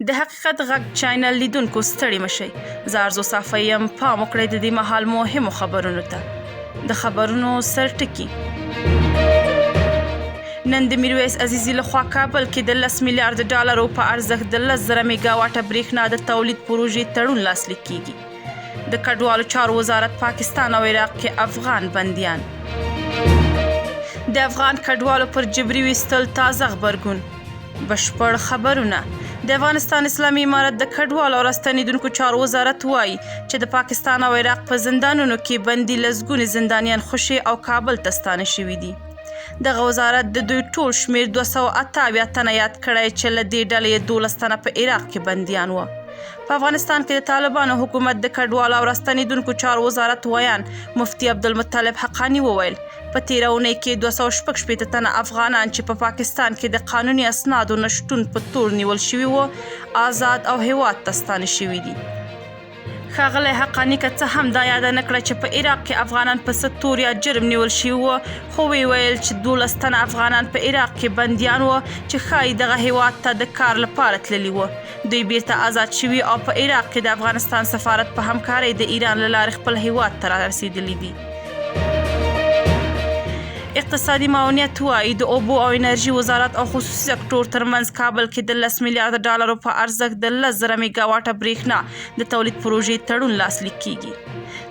د حقیقت غږ چینل لیدونکو ستړي مشئ. زه ارزو صافی یم. پام وکړئ د دې مهال مهمو خبرونو ته. د خبرونو سرټکي. نن د میرویس عزیزي لخوا کابل کې د 10 میلیارډ ډالرو په ارزښت د 10,000 میګا واټه برېښنا د تولید پروژې تړون لاسلیک کیږي. د کډوالو چارو وزارت پاکستان او عراق کې افغان بندیان. د افغان کډوالو پر جبري ویستل تازه غبرګون. بشپړ خبرونه. د افغانستان اسلامي امارت د کډوالو او راستنیدونکو چارو وزارت وایي چې د پاکستان او عراق په زندانونو کې بندي لسګونې زندانیان خوشي او کابل ته ستانه شوي دي. دغه وزارت د دوی ټول شمیر 288 تنه یاد کړی چې له دې ډلې 12 تنه په عراق کې بندیان وو. په افغانستان کې د طالبانو حکومت د کډوالو او راستنیدونکو چارو وزارت ویان مفتي عبدالمطلب حقانی وویل په تیره اونۍ کې 2شپږ تنه افغانان چې په پاکستان کې د قانوني اسنادو نشتون په تور نیول شوي وو آزاد او هیواد ته ستانه شوي دي. ښاغلی حقانی که څه هم دا یاده نه کړه چې په عراق کې افغانان په څه تور یا جرم نیول شوي وو، خو ویل چې 12 تنه افغانان په عراق کې بندیان وو چې ښایي دغه هیواد ته د کار لپاره تللي وو. دوی بیرته آزاد شوي او په عراق کې د افغانستان سفارت په همکارۍ د ایران له لارې خپل هیواد ته رارسېدلي دي. اقتصادي معاونیت وایي د اوبو او انرژي وزارت او خصوصي سکتور ترمنځ کابل کې د 10 میلیارډ ډالرو په ارزښت د 10,000 میګا واټه برېښنا د تولید پروژې تړون لاسلیک کیږي.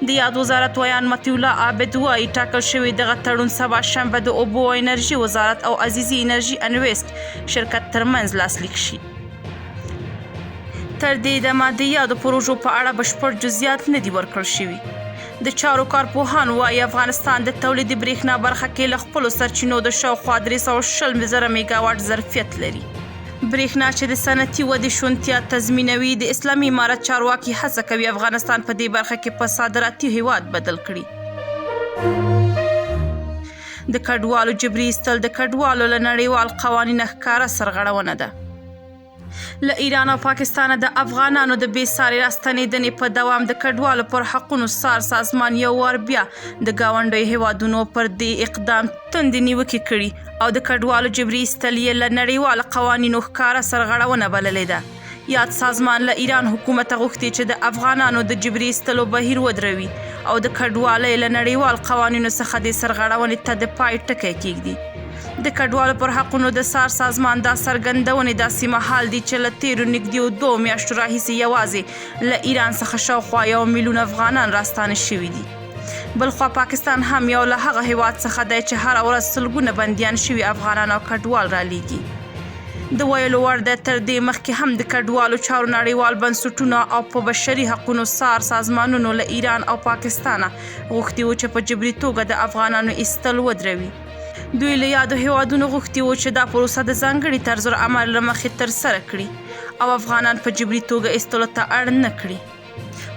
د یاد وزارت ویان مطیع الله عابد وایي ټاکل شوی دغه تړون سبا شنبه د اوبو او انرژي وزارت او عزیزي انرژي انویسټ شرکت ترمنځ لاسلیک شي. تر دې دمه د یادو پروژو په اړه بشپړ جزئیات نه دي ورکړل شوي. د چارو کارپوهان وایي افغانستان د تولیدي برېښنا برخه کې له خپلو سرچینو د شاوخوا 320,000 میګا واټ ظرفیت لري. برېښنا چې د صنعتي ودې شونتیا تضمینوي، د اسلامي امارت چارواکي هڅه کوي افغانستان په دې برخه کې په صادراتي هیواد بدل کړي. د کډوالو جبري ایستل د کډوالو له نړیوال قوانین ښکاره سرغړونه ده. له ایران او پاکستانه د افغانانو د بې ساري راستنېدنې په دوام د کډوالو پر حقونو څار سازمان یو وار بیا د ګاونډیو هیوادونو پر دې اقدام تندې نیوکې کړي او د کډوالو جبري ایستل یې له نړیوالو قوانینو ښکاره سرغړونه بللې ده. یاد سازمان له ایران حکومته غوښتي چې د افغانانو د جبري ایستلو بهیر ودروي او د کډوالۍ له نړیوال قوانینو څخه د سرغړونې ته د پای ټکی کیږدي. د کډوالو پر حقونو د څار سازمان دا څرګندونې داسې مهال دي چې له تیرو نږدې 2 میاشتو راهیسې یوازې له ایران څخه شاوخوا 1 میلیون افغانان راستانه شوي دي. بلخوا پاکستان هم یو له هغه هیواد څخه دی چې هره ورځ سلګونه بندیان شوي افغانان او کډوال رالیږي. د ویلو وړ ده تر دې مخکې هم د کډوالو چارو نړیوال بنسټونه او په بشري حقونو څار سازمانونو له ایران او پاکستانه غوښتي وو چې په جبري توګه د افغانانو ایستل ودروي. دوی له یادو هیوادونو غوښتي وو چې دا پروسه د ځانګړي طرزالعمل له مخې ترسره کړي او افغانان په جبري توګه ایستلو ته اړ نه کړي.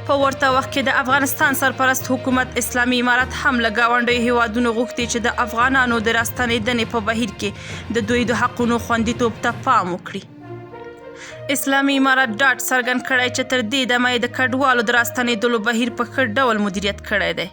په ورته وخت کې د افغانستان سرپرست حکومت اسلامي امارت هم له ګاونډیو هیوادونو غوښتي چې د افغانانو د راستنېدنې په بهیر کې د دوی د حقونو خوندیتوب ته پام وکړي. اسلامي امارت ډاډ څرګند کړی چې تر دې دمه یې د کډوالو د راستنېدلو بهیر په ښه ډول مدیریت کړی دی.